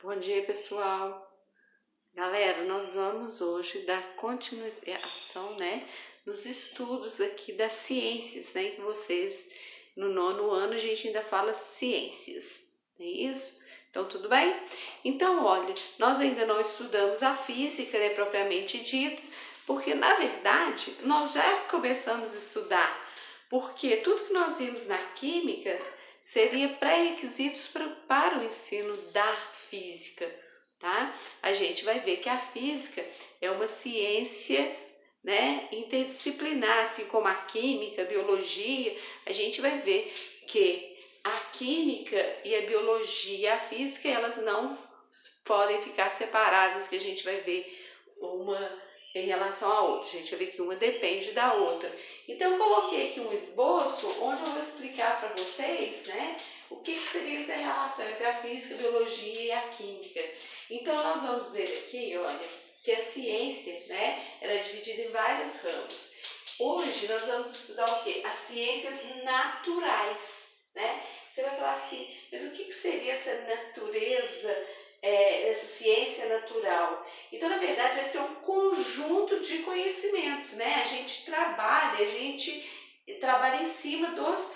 Bom dia, pessoal. Galera, nós vamos hoje dar continuação, nos estudos aqui das ciências, que vocês, no 9º ano, a gente ainda fala ciências, não é isso? Então, tudo bem? Então, olha, nós ainda não estudamos a física, propriamente dita, porque, na verdade, nós já começamos a estudar, porque tudo que nós vimos na química seria pré-requisitos para o ensino da física, tá? A gente vai ver que a física é uma ciência, interdisciplinar, assim como a química, a biologia. A gente vai ver que a química e a biologia e a física, elas não podem ficar separadas, que a gente vai ver uma em relação à outra. A gente vai ver que uma depende da outra. Então, eu coloquei aqui um esboço onde eu vou explicar para vocês, o que seria essa relação entre a física, a biologia e a química. Então, nós vamos ver aqui, olha, que a ciência, ela é dividida em vários ramos. Hoje, nós vamos estudar o quê? As ciências naturais, Você vai falar assim, mas o que seria essa natureza, essa ciência natural? Então, na verdade, vai ser um conjunto de conhecimentos, A gente trabalha em cima dos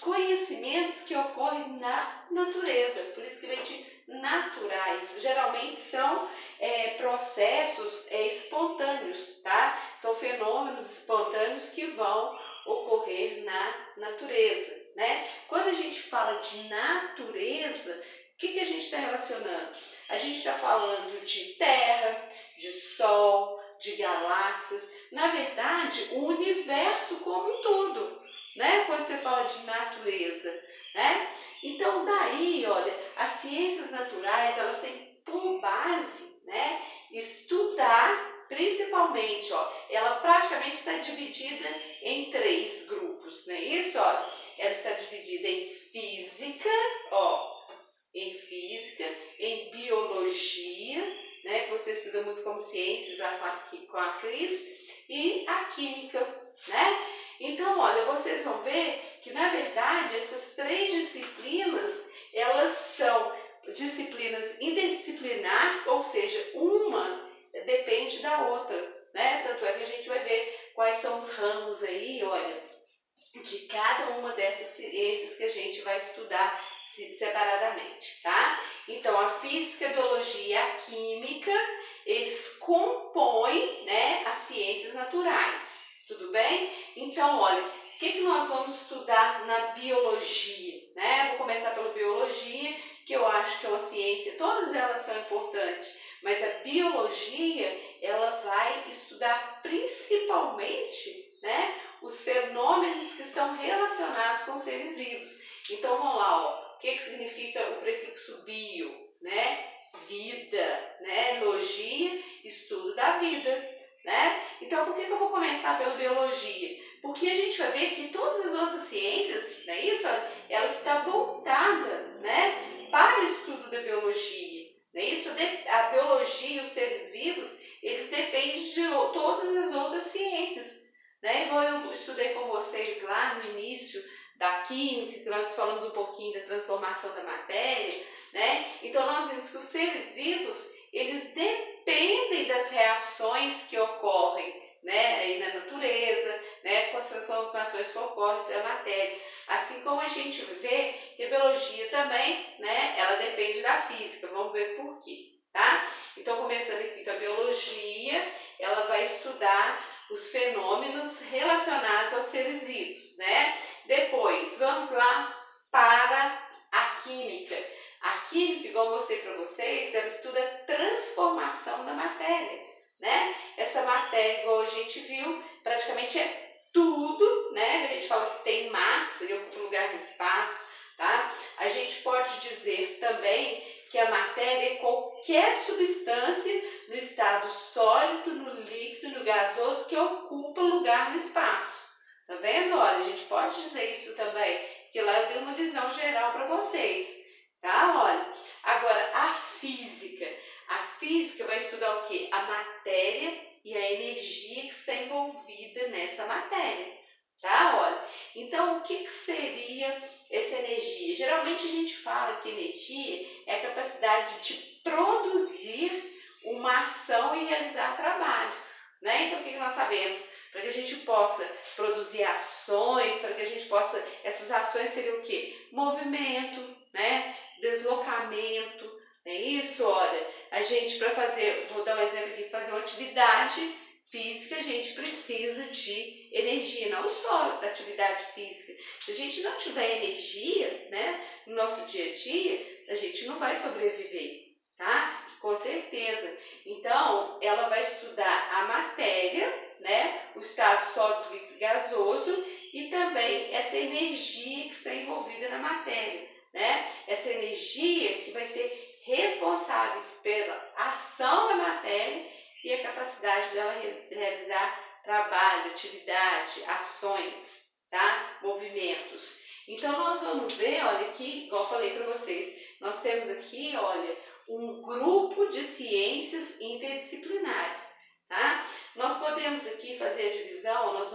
conhecimentos que ocorrem na natureza, por isso que vem de naturais. Geralmente são processos espontâneos, tá? São fenômenos espontâneos que vão ocorrer na natureza, Quando a gente fala de natureza, o que a gente está relacionando? A gente está falando de terra, de sol, de galáxias, na verdade, o universo como um todo, Quando você fala de natureza, Então, daí, olha, as ciências naturais, elas têm por base, estudar, principalmente, ela praticamente está dividida em 3 grupos, não é isso? Olha, ela está dividida em física, em biologia, que você estuda muito como ciências lá com a Cris, e a química, Então, olha, vocês vão ver que, na verdade, essas 3 disciplinas, elas são disciplinas interdisciplinar, ou seja, uma depende da outra, Tanto é que a gente vai ver quais são os ramos aí, olha, de cada uma dessas ciências que a gente vai estudar separadamente, tá? Então, a física, a biologia e a química, eles compõem, as ciências naturais, tudo bem? Então, olha, o que nós vamos estudar na biologia, Vou começar pela biologia, que eu acho que é uma ciência, todas elas são importantes, mas a biologia, ela vai estudar principalmente, os fenômenos que estão relacionados com seres vivos. Então, vamos lá, o que significa o prefixo bio, Vida, Logia, estudo da vida, Então, por que eu vou começar pela biologia? Porque a gente vai ver que todas as outras ciências, não é isso? Ela está voltada, para o estudo da biologia, não é isso? A biologia e os seres vivos, eles dependem de todas as outras ciências, Igual eu estudei com vocês lá no início da química, que nós falamos um pouquinho da transformação da matéria, Então, nós vimos que os seres vivos, eles dependem das reações que ocorrem, aí na natureza, com as transformações que ocorrem da matéria. Assim como a gente vê que a biologia também, ela depende da física. Vamos ver por quê, tá? Então, começando aqui com a biologia, ela vai estudar os fenômenos relacionados aos seres vivos, Depois, vamos lá para a química. A química, igual eu mostrei para vocês, ela estuda a transformação da matéria, Essa matéria, igual a gente viu, praticamente é tudo, A gente fala que tem massa e ocupa lugar no espaço, tá? A gente pode dizer também que a matéria é qualquer substância no estado sólido, no líquido, no gasoso, que ocupa lugar no espaço. Tá vendo? Olha, a gente pode dizer isso também, que lá eu dei uma visão geral para vocês, tá? Olha, agora a física. A física vai estudar o quê? A matéria e a energia que está envolvida nessa matéria, tá? Olha, então o que seria essa energia? Geralmente a gente fala que energia é a capacidade de produzir uma ação e realizar trabalho, né? Então o que nós sabemos? Para que a gente possa produzir ações, para que a gente possa, essas ações seriam o quê? Movimento, né? Deslocamento, é isso? Olha, a gente para fazer, vou dar um exemplo aqui, fazer uma atividade física, a gente precisa de energia, não só da atividade física. Se a gente não tiver energia, né, no nosso dia a dia, a gente não vai sobreviver, tá? Com certeza. Então, ela vai estudar a matéria, né, o estado sólido, líquido e gasoso e também essa energia que está envolvida na matéria, né? Essa energia que vai ser responsável pela ação da matéria e a capacidade dela realizar trabalho, atividade, ações, tá? Movimentos. Então, nós vamos ver, olha aqui, igual eu falei para vocês, nós temos aqui, olha, um grupo de ciências interdisciplinares, tá? Nós podemos aqui fazer a divisão, nós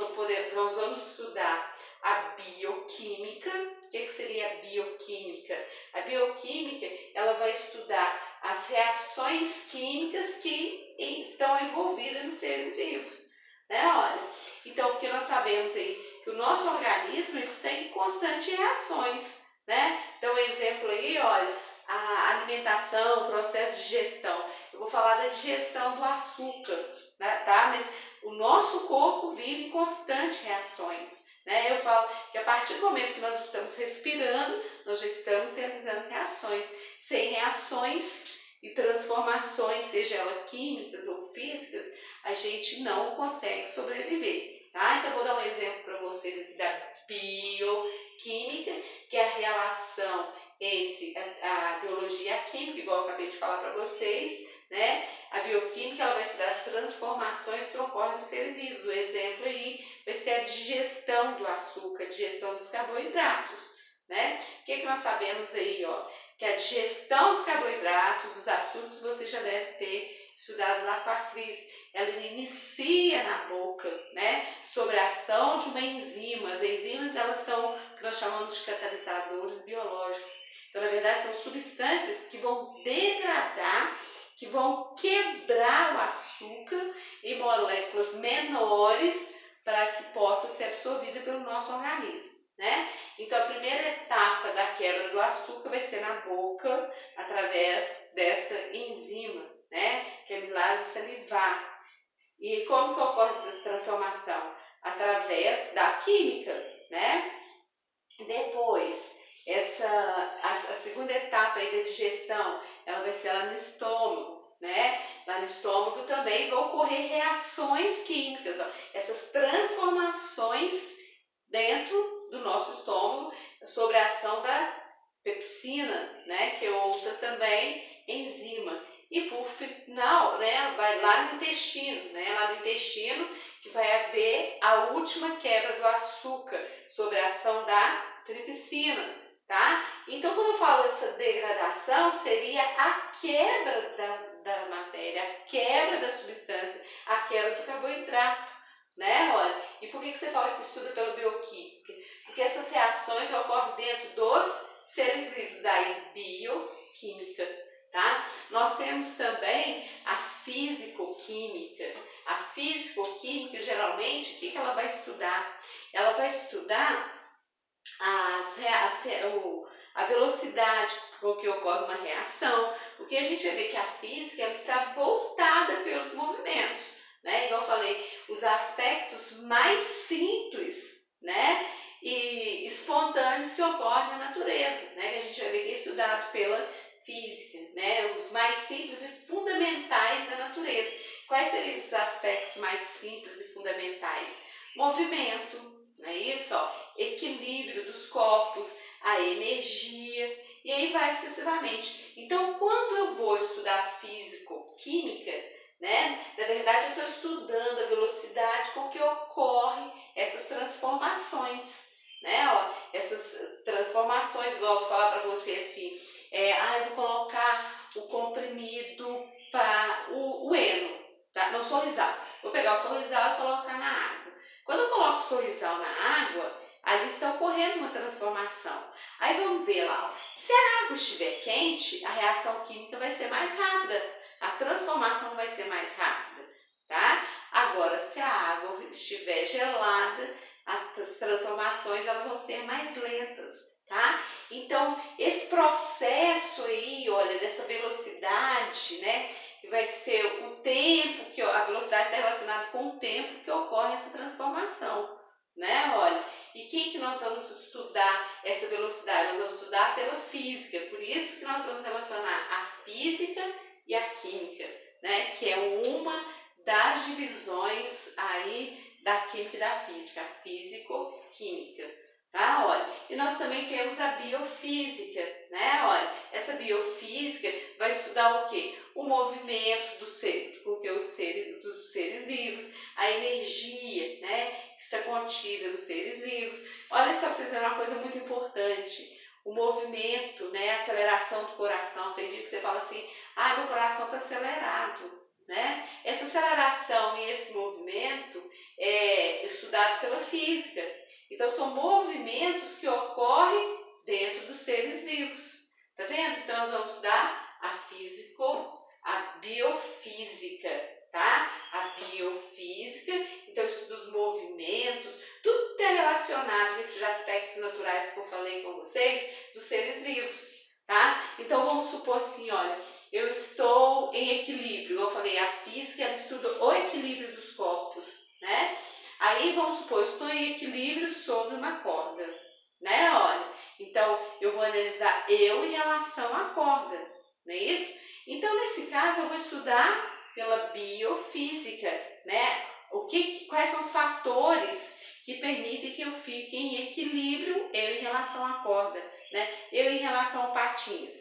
vamos estudar a bioquímica. O que seria a bioquímica? A bioquímica, ela vai estudar as reações químicas que estão envolvidas nos seres vivos, né? Olha, então, porque nós sabemos aí que o nosso organismo está em constantes reações, né? Então, exemplo aí, olha, a alimentação, o processo de digestão. Eu vou falar da digestão do açúcar, né, tá? Mas o nosso corpo vive em constantes reações, né? Eu falo que a partir do momento que nós estamos respirando, nós já estamos realizando reações. Sem reações e transformações, seja elas químicas ou físicas, a gente não consegue sobreviver, tá? Então, eu vou dar um exemplo para vocês aqui da bioquímica, que é a relação entre a biologia e a química, igual eu acabei de falar para vocês, né? A bioquímica, ela vai estudar as transformações que ocorrem nos seres vivos. O exemplo aí vai ser a digestão do açúcar, a digestão dos carboidratos, né? O que nós sabemos aí, ó? Que a digestão dos carboidratos, dos açúcares, você já deve ter estudado lá com a Cris. Ela inicia na boca, né? Sobre a ação de uma enzima. As enzimas, elas são o que nós chamamos de catalisadores biológicos. Então, na verdade, são substâncias que vão degradar, que vão quebrar o açúcar em moléculas menores para que possa ser absorvida pelo nosso organismo, né? Então, a primeira etapa da quebra do açúcar vai ser na boca, através dessa enzima, né? Que é a amilase salivar. E como que ocorre essa transformação? Através da química, né? Depois, a segunda etapa aí da digestão, ela vai ser lá no estômago, né? Lá no estômago também vão ocorrer reações químicas, ó. Essas transformações dentro do nosso estômago sobre a ação da pepsina, né? Que é outra também enzima. E por final, né, vai lá no intestino, né? Lá no intestino que vai haver a última quebra do açúcar sobre a ação da tripsina, tá? Então, quando eu falo essa degradação, seria a quebra da matéria, a quebra da substância, a quebra do carboidrato, né? Olha, e por que você fala que estuda pela bioquímica? Porque essas reações ocorrem dentro dos seres vivos, daí bioquímica, tá? Nós temos também a fisicoquímica. A fisicoquímica, geralmente, o que ela vai estudar? Ela vai estudar a velocidade com que ocorre uma reação, porque a gente vai ver que a física ela está voltada pelos movimentos, né? Igual eu falei, os aspectos mais simples, né? E espontâneos que ocorrem na natureza, né? Que a gente vai ver que é estudado pela física, né? Os mais simples e fundamentais da natureza. Quais seriam esses aspectos mais simples e fundamentais? Movimento, não é isso? Ó, equilíbrio dos corpos, a energia, e aí vai sucessivamente. Então, quando eu vou estudar físico-química, né, na verdade eu estou estudando a velocidade com que ocorrem essas transformações, né? Ó, essas transformações, igual eu vou falar para você assim, eu vou colocar o comprimido para o heno, tá? Não, sorrisal. Vou pegar o sorrisal e colocar na água. Quando eu coloco sorrisal na água, ali está ocorrendo uma transformação. Aí vamos ver lá, ó. Se a água estiver quente, a reação química vai ser mais rápida, a transformação vai ser mais rápida, tá? Agora, se a água estiver gelada, as transformações elas vão ser mais lentas, tá? Então, esse processo aí, olha, dessa velocidade, né? Que vai ser o tempo, que a velocidade está relacionada com o tempo que ocorre essa transformação, né? Olha, e quem que nós vamos estudar essa velocidade? Nós vamos estudar pela física, por isso que nós vamos relacionar a física e a química, né? Que é uma das divisões aí da química e da física, a físico-química, tá? Olha, e nós também temos a biofísica, né? Olha, essa biofísica vai estudar o quê? O movimento dos seres vivos, a energia, né? Que está contida nos seres vivos. Olha só para vocês verem uma coisa muito importante. O movimento, né? A aceleração do coração. Tem dia que você fala assim, ah, meu coração está acelerado, né? Essa aceleração e esse movimento é estudado pela física. Então, são movimentos que ocorrem dentro dos seres vivos. Tá vendo? Então, nós vamos estudar a biofísica, tá? A biofísica, então, estuda os movimentos, tudo é relacionado a esses aspectos naturais que eu falei com vocês, dos seres vivos, tá? Então, vamos supor assim, olha, eu estou em equilíbrio, eu falei, a física, ela estuda o equilíbrio dos corpos, né? Aí, vamos supor, eu estou em equilíbrio sobre uma corda, né? Olha, então, eu vou analisar eu em relação à corda, não é isso? Então, nesse caso, eu vou estudar pela biofísica, né? Quais são os fatores que permitem que eu fique em equilíbrio, eu em relação à corda, né? Eu em relação ao patins.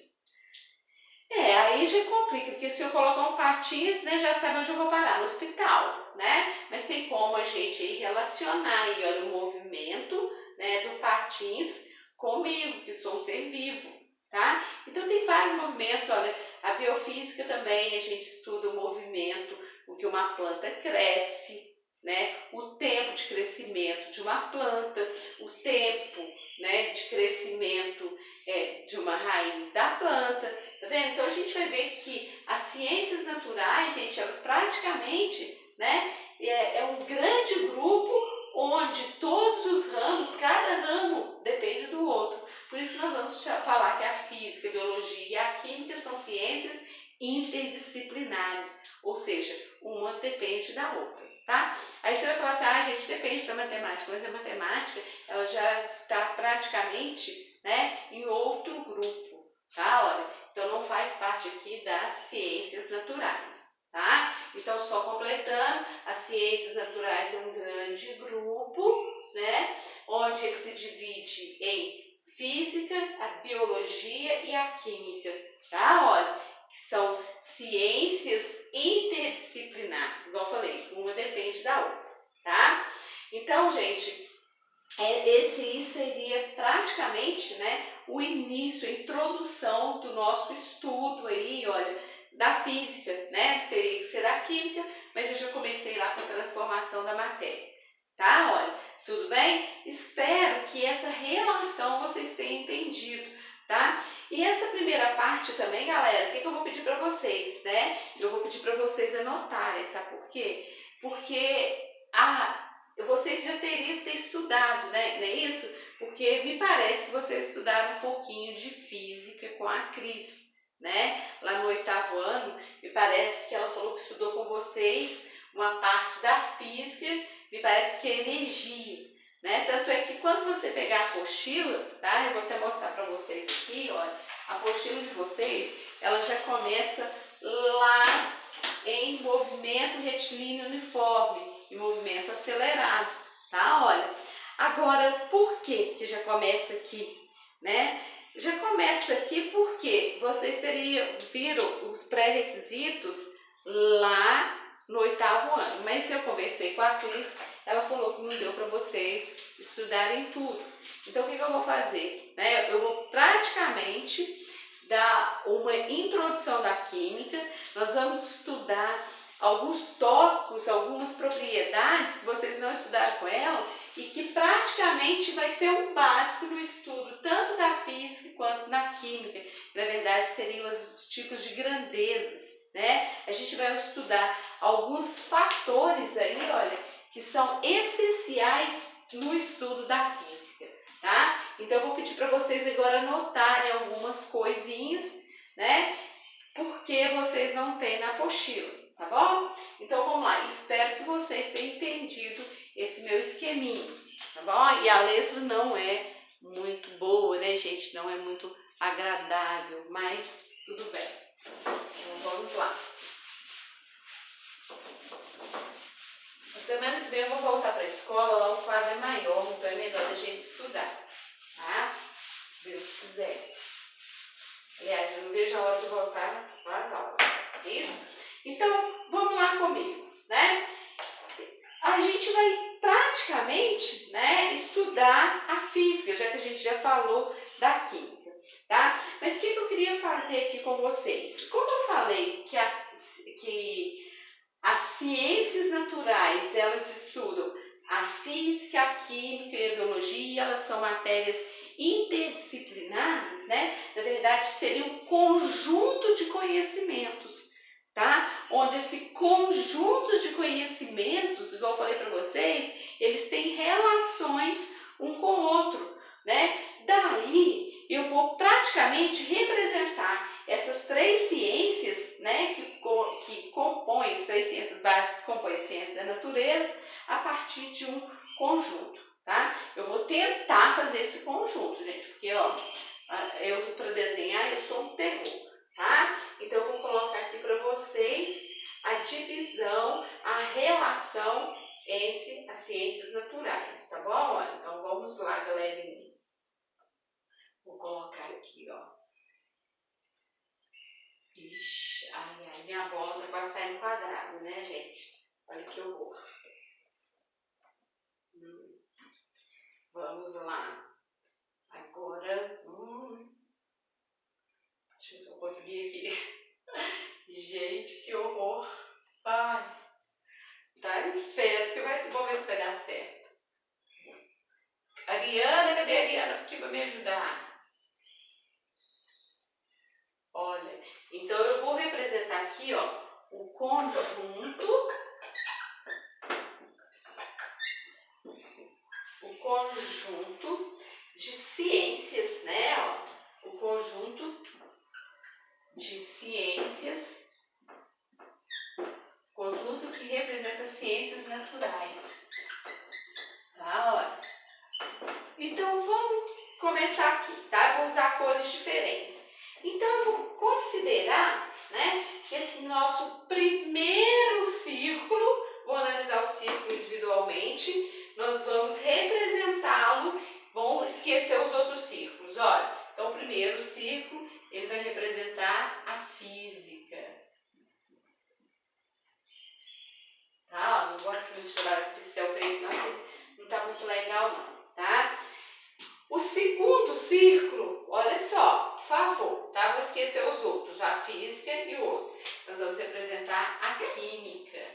Aí já complica, porque se eu colocar um patins, né, já sabe onde eu vou parar, no hospital, né? Mas tem como a gente aí relacionar aí, olha, o movimento, né, do patins comigo, que sou um ser vivo, tá? Então tem vários movimentos, olha, a biofísica também, a gente estuda o movimento com que uma planta cresce, né? O tempo de crescimento de uma planta, o tempo, né, de crescimento de uma raiz da planta, tá vendo? Então a gente vai ver que as ciências naturais, gente, praticamente, né, é um grande grupo onde todos os ramos, cada ramo depende do outro. Por isso nós vamos falar que a física, a biologia e a química são ciências interdisciplinares, ou seja, uma depende da outra, tá? Aí você vai falar assim, ah, gente, depende da matemática, mas a matemática, ela já está praticamente, né, em outro grupo, tá? Olha, então não faz parte aqui das ciências naturais, tá? Então, só completando, as ciências naturais é um grande grupo, né, onde ele se divide em física, a biologia e a química, tá? Olha, que são ciências interdisciplinares, igual eu falei, uma depende da outra, tá? Então, gente, esse seria praticamente, né, o início, a introdução do nosso estudo aí, olha, da física, né? Teria que ser a química, mas eu já comecei lá com a transformação da matéria, tá? Olha, tudo bem? Espero que essa relação vocês tenham entendido, tá? E essa primeira parte também, galera, o que eu vou pedir para vocês, né? Eu vou pedir para vocês anotarem, sabe por quê? Porque vocês já teriam que ter estudado, né? Não é isso? Porque me parece que vocês estudaram um pouquinho de física com a Cris, né? Lá no 8º ano, me parece que ela falou que estudou com vocês uma parte da física, me parece que é energia, né? Tanto é que quando você pegar a apostila, tá? Eu vou até mostrar para vocês aqui, olha, a apostila de vocês, ela já começa lá em movimento retilíneo uniforme, em movimento acelerado, tá? Olha, agora, por que já começa aqui, né? Já começa aqui porque vocês viram os pré-requisitos lá no 8º ano, mas eu conversei com a Cris, ela falou que não deu para vocês estudarem tudo. Então, o que eu vou fazer? Né? Eu vou praticamente dar uma introdução da química, nós vamos estudar alguns tópicos, algumas propriedades que vocês não estudaram com ela e que praticamente vai ser um básico no estudo, tanto da física quanto na química. Na verdade, seriam os tipos de grandezas, né? A gente vai estudar alguns fatores aí, olha, que são essenciais no estudo da física, tá? Então, eu vou pedir para vocês agora anotarem algumas coisinhas, né? Porque vocês não têm na apostila, tá bom? Então, vamos lá. Espero que vocês tenham entendido esse meu esqueminha, tá bom? E a letra não é muito boa, né, gente? Não é muito agradável, mas tudo bem. Então, vamos lá. A semana que vem eu vou voltar para a escola, lá o quadro é maior, então é melhor a gente estudar, tá? Se Deus quiser. Aliás, eu não vejo a hora de voltar às aulas, é isso? Então, vamos lá comigo, né? A gente vai praticamente, né, estudar a física, já que a gente já falou da química, tá? Mas o que eu queria fazer aqui com vocês? Como eu falei que as ciências naturais, elas estudam a física, a química e a biologia, elas são matérias interdisciplinares, né? Na verdade, seria um conjunto de conhecimentos, tá? Onde esse conjunto de conhecimentos, igual eu falei para vocês, eles têm relações um com o outro, né? Daí, eu vou praticamente representar essas três ciências, né, que compõem, as três ciências básicas que compõem a ciência da natureza, a partir de um conjunto, tá? Eu vou tentar fazer esse conjunto, gente, porque, ó, eu para desenhar, eu sou um terror, tá? Então, eu vou colocar aqui para vocês a divisão, a relação entre as ciências naturais, tá bom? Olha, então, vamos lá, galerinha. Vou colocar aqui, ó. Ixi, ai, minha bola tá quase saindo quadrada, né, gente? Olha que horror. Vamos lá. Agora, deixa eu ver se eu conseguir aqui. Gente, que horror. Ai, tá, eu espero que vou ver se vai dar certo. Ariana, cadê a Ariana aqui para me ajudar? Olha, então eu vou representar aqui, ó, o conjunto de ciências, né, ó, o conjunto de ciências, conjunto que representa ciências naturais, tá, olha. Então, vamos começar aqui, tá? Eu vou usar cores diferentes. Então, eu vou considerar, né, que esse nosso primeiro círculo, vou analisar o círculo individualmente, nós vamos representá-lo, vamos esquecer os outros círculos, olha. Então, o primeiro círculo, ele vai representar a física. Tá? Ó, não gosto muito de trabalhar com pincel preto, não tá muito legal não, tá? O segundo círculo, olha só, por favor, tá? Vou esquecer os outros, a física e o outro. Nós vamos representar a química.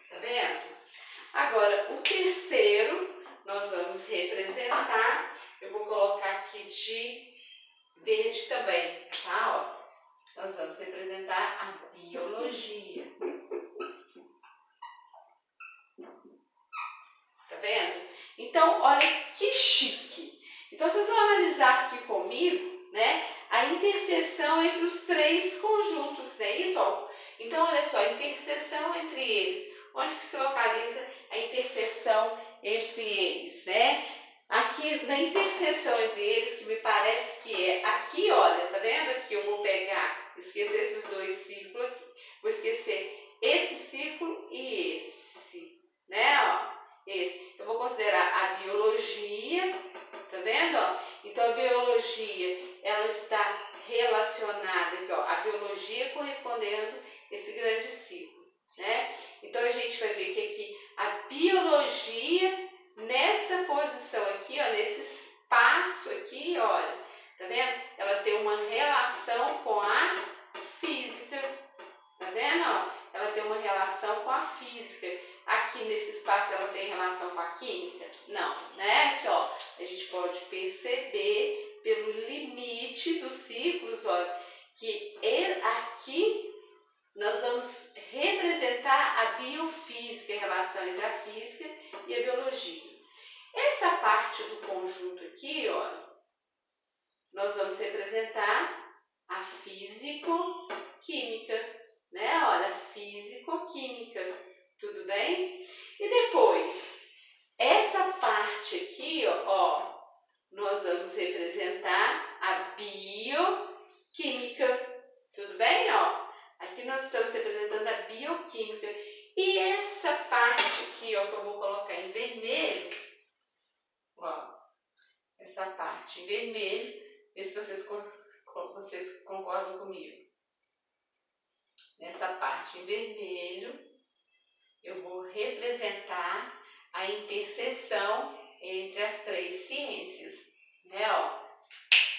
Tá vendo? Agora, o terceiro, nós vamos representar, eu vou colocar aqui de verde também, tá? Ó, nós vamos representar a biologia. Tá vendo? Então, olha que chique. Então, vocês vão analisar aqui comigo, né, a interseção entre os três conjuntos, né? Isso, ó. Então, olha só, a interseção entre eles. Onde que se localiza a interseção entre eles, né? Aqui, na interseção entre eles, que me parece que é aqui, olha, tá vendo? Aqui eu vou pegar, esquecer esses dois círculos aqui. Vou esquecer esse círculo e esse, né, ó. Esse. Eu vou considerar a biologia, tá vendo? Ó? Então, a biologia, ela está relacionada aqui, ó, a biologia correspondendo a esse grande ciclo, né? Então, a gente vai ver que aqui a biologia, nessa posição aqui, ó, nesse espaço aqui, olha, tá vendo? Ela tem uma relação com a relação com a química? Não, né? Aqui, ó, a gente pode perceber pelo limite dos ciclos, olha, que aqui nós vamos representar a biofísica, a relação entre a física e a biologia. Essa parte do conjunto aqui, ó, nós vamos representar a físico-química, né? Olha, físico-química, tudo bem? E depois, essa parte aqui, ó, nós vamos representar a bioquímica, tudo bem? Ó, aqui nós estamos representando a bioquímica. E essa parte aqui, ó, que eu vou colocar em vermelho, ó, essa parte em vermelho, vê se vocês concordam comigo. Nessa parte em vermelho, eu vou representar a interseção entre as três ciências, né? Ó,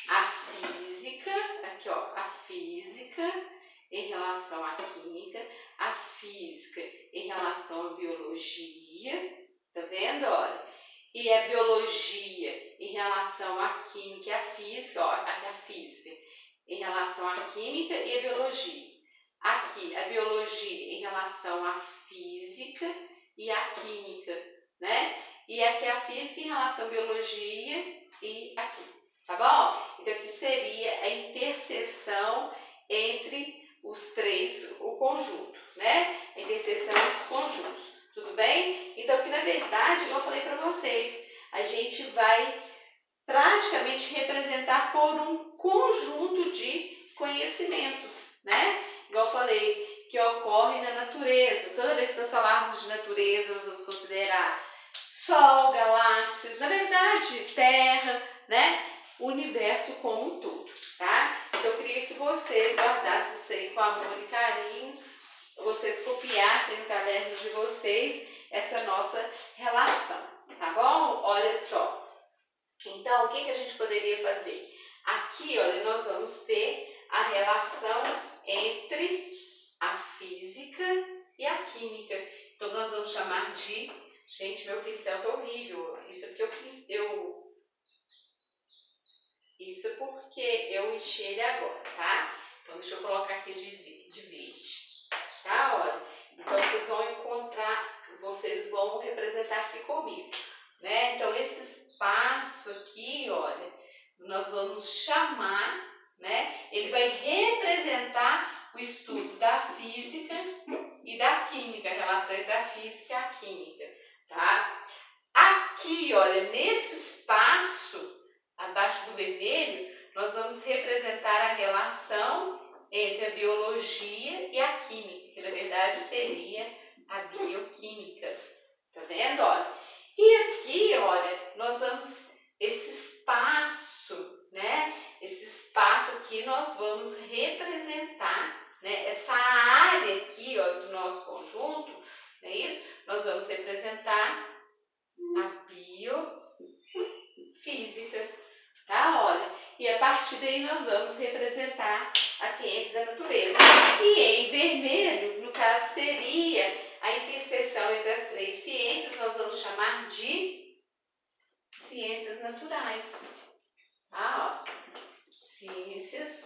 a física, aqui ó, a física em relação à química, a física em relação à biologia, tá vendo? Olha, e a biologia em relação à química e à física, ó, aqui a física em relação à química e a biologia. Aqui a biologia em relação à física e à química, né? E aqui a física em relação à biologia e a química, tá bom? Então aqui seria a interseção entre os três, o conjunto, né? A interseção dos conjuntos, tudo bem? Então aqui na verdade, como eu falei para vocês, a gente vai praticamente representar por um conjunto de conhecimentos, né? Igual eu falei, que ocorre na natureza. Toda vez que nós falarmos de natureza, nós vamos considerar Sol, galáxias, na verdade, Terra, né? O universo como um todo, tá? Então eu queria que vocês guardassem isso aí com amor e carinho, vocês copiassem no caderno de vocês essa nossa relação, tá bom? Olha só. Então, o que a gente poderia fazer? Aqui, olha, nós vamos ter a relação entre a física e a química. Então, nós vamos chamar de... Gente, meu pincel tá horrível. Isso é porque Isso é porque eu enchi ele agora, tá? Então, deixa eu colocar aqui de verde. Tá? Olha, então vocês vão encontrar, vocês vão representar aqui comigo, né? Então, esse espaço aqui, olha, nós vamos chamar, né? Ele vai representar o estudo da física e da química, a relação entre a física e a química, tá? Aqui, olha, nesse espaço, abaixo do vermelho, nós vamos representar a relação entre a biologia e a química, que na verdade seria a bioquímica. Tá vendo? Olha. E aqui, olha, nós vamos, esse espaço, né? Esse espaço aqui nós vamos representar, né? Essa área aqui, ó, do nosso conjunto, não é isso? Nós vamos representar a biofísica, tá? Olha, e a partir daí nós vamos representar a ciência da natureza. E em vermelho, no caso, seria a interseção entre as três ciências, nós vamos chamar de ciências naturais. Ah, ó, ciências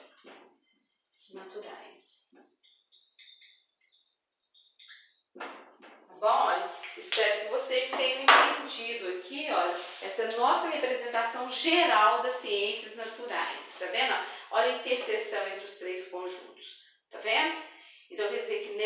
naturais. Tá bom? Olha, espero que vocês tenham entendido aqui, olha, essa nossa representação geral das ciências naturais. Tá vendo? Olha a interseção entre os três conjuntos. Tá vendo? Então, quer dizer que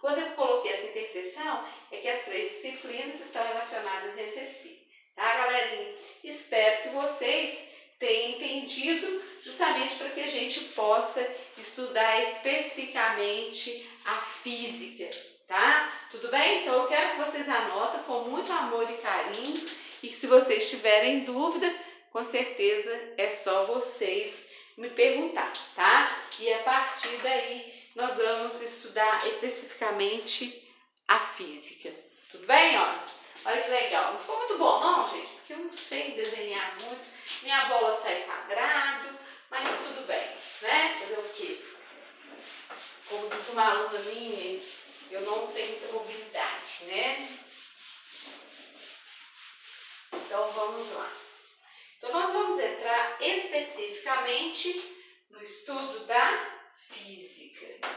quando eu coloquei essa interseção, é que as três disciplinas estão relacionadas entre si. Tá, galerinha? Espero que vocês tenham entendido, justamente para que a gente possa estudar especificamente a física, tá? Tudo bem? Então, eu quero que vocês anotem com muito amor e carinho e que se vocês tiverem dúvida, com certeza é só vocês me perguntar, tá? E a partir daí, nós vamos estudar especificamente a física. Tudo bem? Olha que legal. Não ficou muito bom não, gente? Porque eu não sei desenhar muito. Minha bola sai quadrado, mas tudo bem, né? Fazer o quê? Como disse uma aluna minha, eu não tenho muita mobilidade, né? então vamos lá. Então nós vamos entrar especificamente no estudo da física.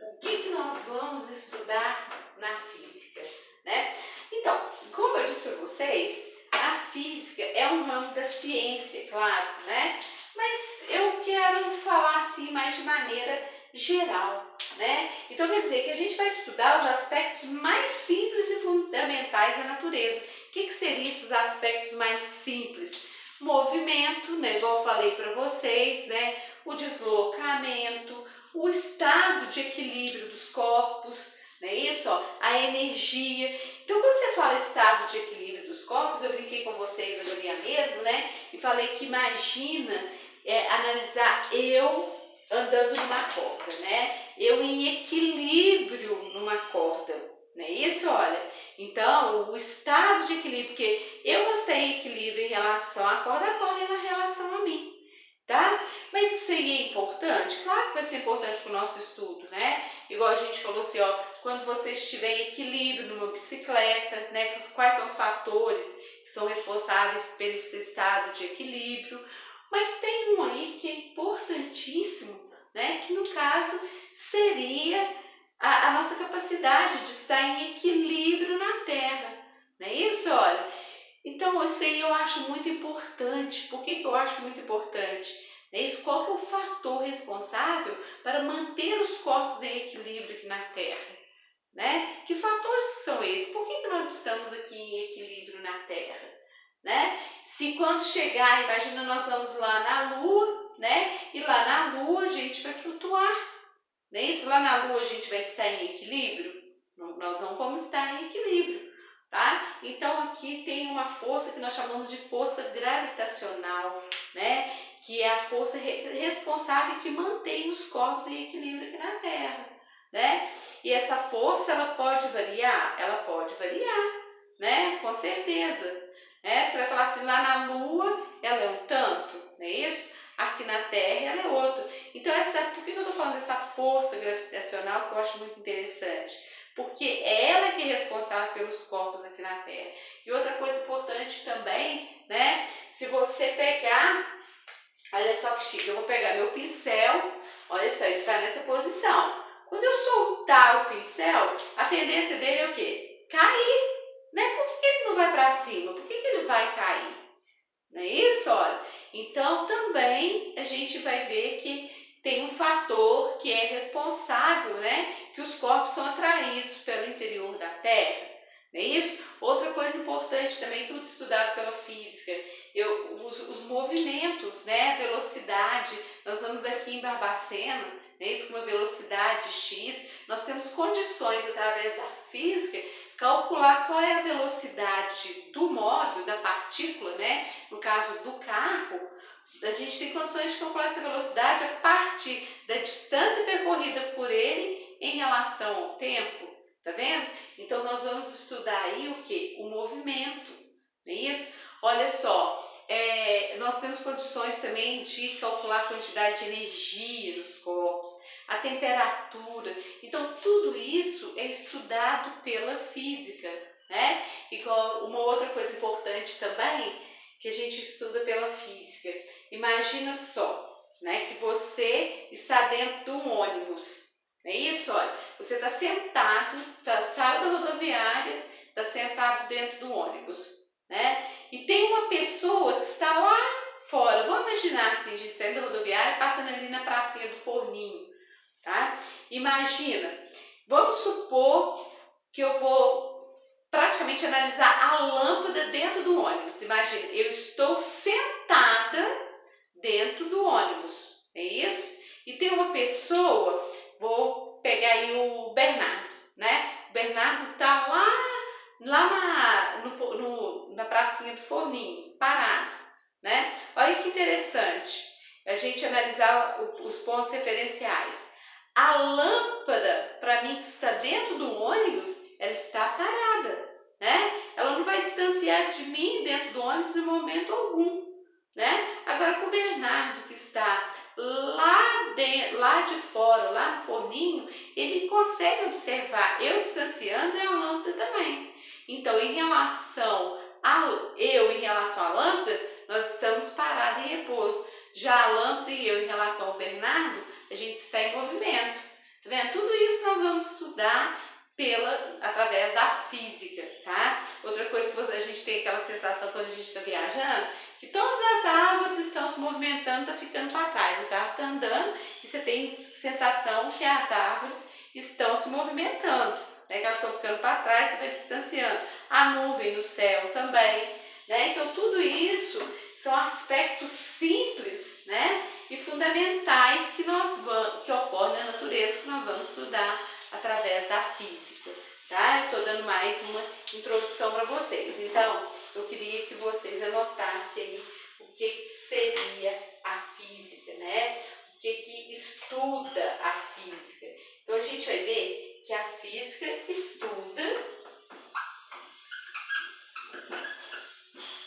O que nós vamos estudar na física, né? Então, como eu disse para vocês, a física é um ramo da ciência, claro, né? Mas eu quero falar assim mais de maneira geral, né? Então quer dizer que a gente vai estudar os aspectos mais simples e fundamentais da natureza. O que seriam esses aspectos mais simples? Movimento, né? Igual eu falei para vocês, né? O deslocamento, o estado de equilíbrio dos corpos, não é isso? Ó, a energia. Então, quando você fala estado de equilíbrio dos corpos, eu brinquei com vocês agora mesmo, né? E falei que imagina analisar eu andando numa corda, né? Eu em equilíbrio numa corda, não é isso? Olha, então o estado de equilíbrio, porque eu vou estar em equilíbrio em relação à corda, a corda é em relação a mim, tá? Mas isso aí é importante? Claro que vai ser importante para o nosso estudo, né? Igual a gente falou assim, ó, quando você estiver em equilíbrio numa bicicleta, né? Quais são os fatores que são responsáveis pelo esse estado de equilíbrio? Mas tem um aí que é importantíssimo, né? Que no caso seria a nossa capacidade de estar em equilíbrio na Terra, não é isso? Olha, então isso aí eu acho muito importante. Por que eu acho muito importante? É isso, qual que é o fator responsável para manter os corpos em equilíbrio aqui na Terra? Né? Que fatores são esses? Por que nós estamos aqui em equilíbrio na Terra? Né? Se quando chegar, imagina nós vamos lá na Lua, né? E lá na Lua a gente vai flutuar, não é isso? Lá na Lua a gente vai estar em equilíbrio? Nós não vamos estar em equilíbrio, tá? Então aqui tem uma força que nós chamamos de força gravitacional, né? Que é a força responsável que mantém os corpos em equilíbrio aqui na Terra, né? E essa força ela pode variar? Ela pode variar, né? Com certeza. Você vai falar assim, lá na Lua ela é um tanto, não é isso? Aqui na Terra ela é outro. Então, por que eu estou falando dessa força gravitacional que eu acho muito interessante? Porque ela que é responsável pelos corpos aqui na Terra. E outra coisa importante também, né? Se você pegar, olha só que chique, eu vou pegar meu pincel, olha só, ele está nessa posição. Quando eu soltar o pincel, a tendência dele é o quê? Cair. Né? Por que ele não vai para cima? Por que ele vai cair? Não é isso? Olha, então também a gente vai ver que tem um fator que é responsável, né? Que os corpos são atraídos pelo interior da Terra. Não é isso? Outra coisa importante também, tudo estudado pela física, os movimentos, né? A velocidade, nós vamos daqui em Barbacena, né? Isso com uma velocidade X, nós temos condições através da física calcular qual é a velocidade do móvel, da partícula, né? No caso do carro, a gente tem condições de calcular essa velocidade a partir da distância percorrida por ele em relação ao tempo, tá vendo? Então nós vamos estudar aí o que? O movimento, não é isso? Olha só, nós temos condições também de calcular a quantidade de energia nos corpos, a temperatura. Então, tudo isso é estudado pela física, né? Igual uma outra coisa importante também, que a gente estuda pela física. Imagina só, né? Que você está dentro de um ônibus. É isso? Olha, você está sentado, saiu da rodoviária, está sentado dentro do ônibus, né? E tem uma pessoa que está lá fora. Vamos imaginar assim, a gente saindo da rodoviária, passando ali na pracinha do Forninho. Tá? Imagina, vamos supor que eu vou praticamente analisar a lâmpada dentro do ônibus. Imagina, eu estou sentada dentro do ônibus, é isso? E tem uma pessoa, vou pegar aí o Bernardo, né? O Bernardo está lá na pracinha do Forninho, parado, né? Olha que interessante a gente analisar os pontos referenciais. A lâmpada, para mim, que está dentro do ônibus, ela está parada, né? Ela não vai distanciar de mim dentro do ônibus em momento algum, né? Agora, para o Bernardo, que está lá de fora, lá no Forninho, ele consegue observar eu distanciando e a lâmpada também. Então, em relação à lâmpada, nós estamos parados em repouso. Já a lâmpada e eu, em relação ao Bernardo, a gente está em movimento. Tá vendo? Tudo isso nós vamos estudar através da física, tá? Outra coisa que a gente tem aquela sensação quando a gente está viajando, que todas as árvores estão se movimentando, está ficando para trás. O carro está andando e você tem sensação que as árvores estão se movimentando, né? Que elas estão ficando para trás, você vai distanciando. A nuvem no céu também, né? Então tudo isso são aspectos simples, né? E fundamentais que ocorrem na natureza, que nós vamos estudar através da física, tá? Estou dando mais uma introdução para vocês. Então, eu queria que vocês anotassem aí o que seria a física, né? O que estuda a física. Então, a gente vai ver que a física estuda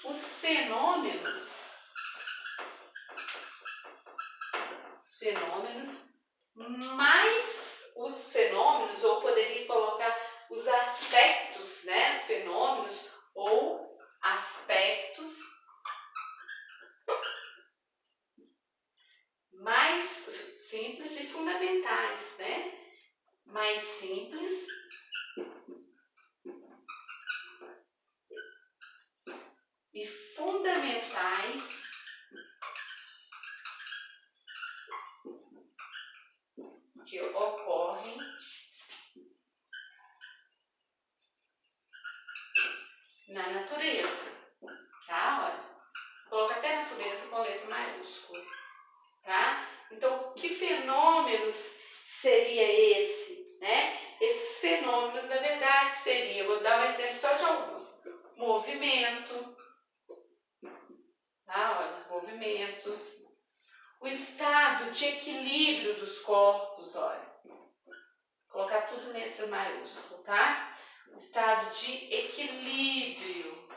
os fenômenos ou poderia colocar os aspectos, né? Os fenômenos ou aspectos mais simples e fundamentais, né? Mais simples e fundamentais que ocorrem na natureza, tá? Olha, coloca até natureza com letra maiúscula, tá? Então, que fenômenos seria esse, né? Esses fenômenos, na verdade, eu vou dar um exemplo só de alguns. Movimento, tá? Olha, os movimentos. O estado de equilíbrio dos corpos, olha. Colocar tudo em letra maiúscula, tá? O estado de equilíbrio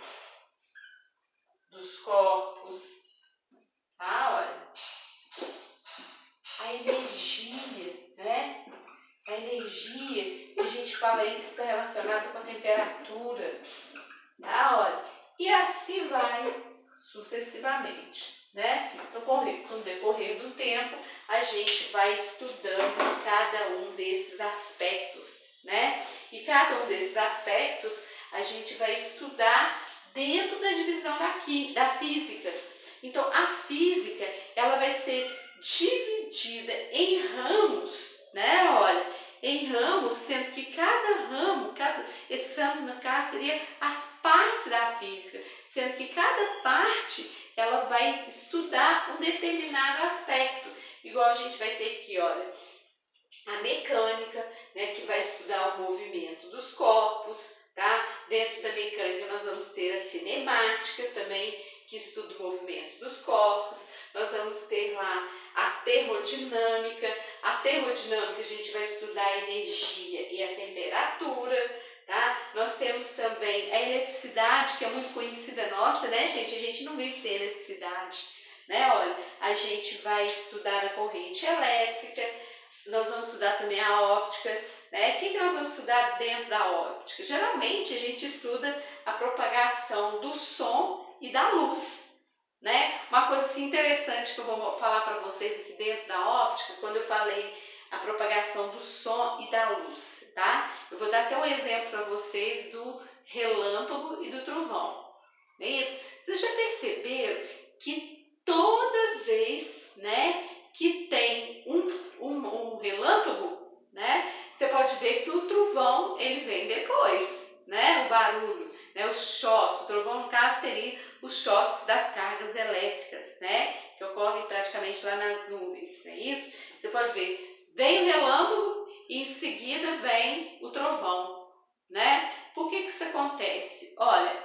dos corpos, tá? Olha. A energia, né? A energia que a gente fala aí que está relacionada com a temperatura, tá? Olha. E assim vai sucessivamente, né? Então, com o decorrer do tempo, a gente vai estudando cada um desses aspectos, né? E cada um desses aspectos a gente vai estudar dentro da divisão da física. Então, a física, ela vai ser dividida em ramos, né? Olha, em ramos, sendo que cada ramo, esses ramos no caso seriam as partes da física, sendo que cada parte ela vai estudar um determinado aspecto, igual a gente vai ter aqui, olha, a mecânica, né, que vai estudar o movimento dos corpos, tá? Dentro da mecânica nós vamos ter a cinemática também, que estuda o movimento dos corpos. Nós vamos ter lá a termodinâmica a gente vai estudar a energia e a temperatura, tá? Nós temos também a eletricidade, que é muito conhecida nossa, né, gente? A gente não vive sem eletricidade, né? Olha, a gente vai estudar a corrente elétrica, nós vamos estudar também a óptica, né? O que nós vamos estudar dentro da óptica? Geralmente a gente estuda a propagação do som e da luz, né? Uma coisa assim, interessante que eu vou falar para vocês aqui dentro da óptica, quando eu falei a propagação do som e da luz, tá? Eu vou dar até um exemplo para vocês do relâmpago e do trovão, não é isso? Vocês já perceberam que toda vez, né, que tem um relâmpago, né, você pode ver que o trovão ele vem depois, né, o barulho, né, os choques, o trovão no caso seria os choques das cargas elétricas, né, que ocorrem praticamente lá nas nuvens, não é isso? Você pode ver, vem o relâmpago e em seguida vem o trovão, né? Por que isso acontece? Olha,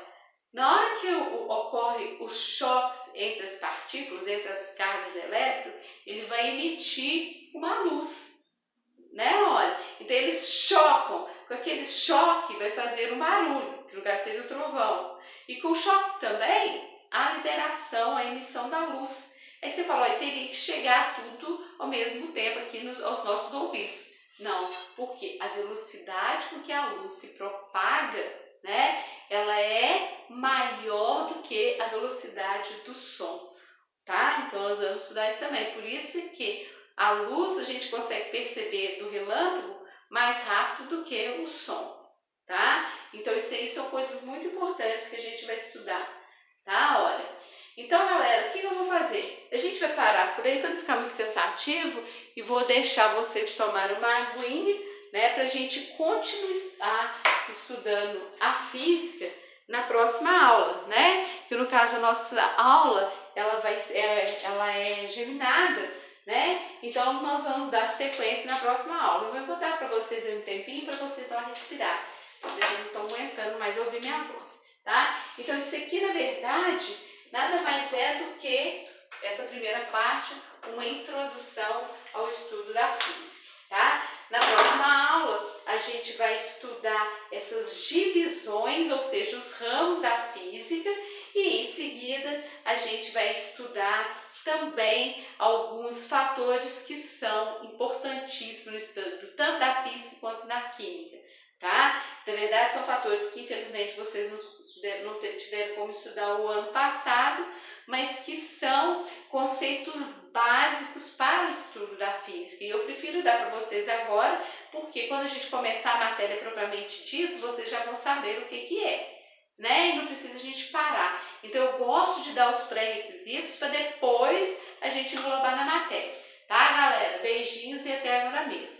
na hora que ocorre os choques entre as partículas, entre as cargas elétricas, ele vai emitir uma luz, né? Olha, então eles chocam, com aquele choque vai fazer um barulho, que no caso seria o trovão. E com o choque também, a liberação, a emissão da luz. Aí você fala, teria que chegar tudo ao mesmo tempo aqui aos nossos ouvidos. Não, porque a velocidade com que a luz se propaga, né, ela é maior do que a velocidade do som, tá? Então nós vamos estudar isso também. Por isso é que a luz a gente consegue perceber do relâmpago mais rápido do que o som, tá? Então isso aí são coisas muito importantes que a gente vai estudar, tá? Olha, então galera, o que eu vou fazer? A gente vai parar por aí para não ficar muito cansativo e vou deixar vocês tomarem uma aguinha, né, para a gente continuar estudando a física na próxima aula, né? Que no caso a nossa aula ela é geminada, né? Então nós vamos dar sequência na próxima aula. Eu vou botar para vocês um tempinho para vocês dar uma respirada. Vocês já não estão aguentando mais ouvir minha voz, tá? Então isso aqui na verdade nada mais é do que essa primeira parte, uma introdução ao estudo da física, tá? Na próxima aula a gente vai estudar essas divisões, ou seja, os ramos da física, e em seguida a gente vai estudar também alguns fatores que são importantíssimos no estudo, tanto da física quanto da química, tá? Na verdade são fatores que infelizmente vocês não tiveram como estudar o ano passado, mas que são conceitos básicos para o estudo da física. E eu prefiro dar para vocês agora, porque quando a gente começar a matéria propriamente dita, vocês já vão saber o que é, né? E não precisa a gente parar. Então eu gosto de dar os pré-requisitos para depois a gente englobar na matéria, tá, galera? Beijinhos e até agora mesmo.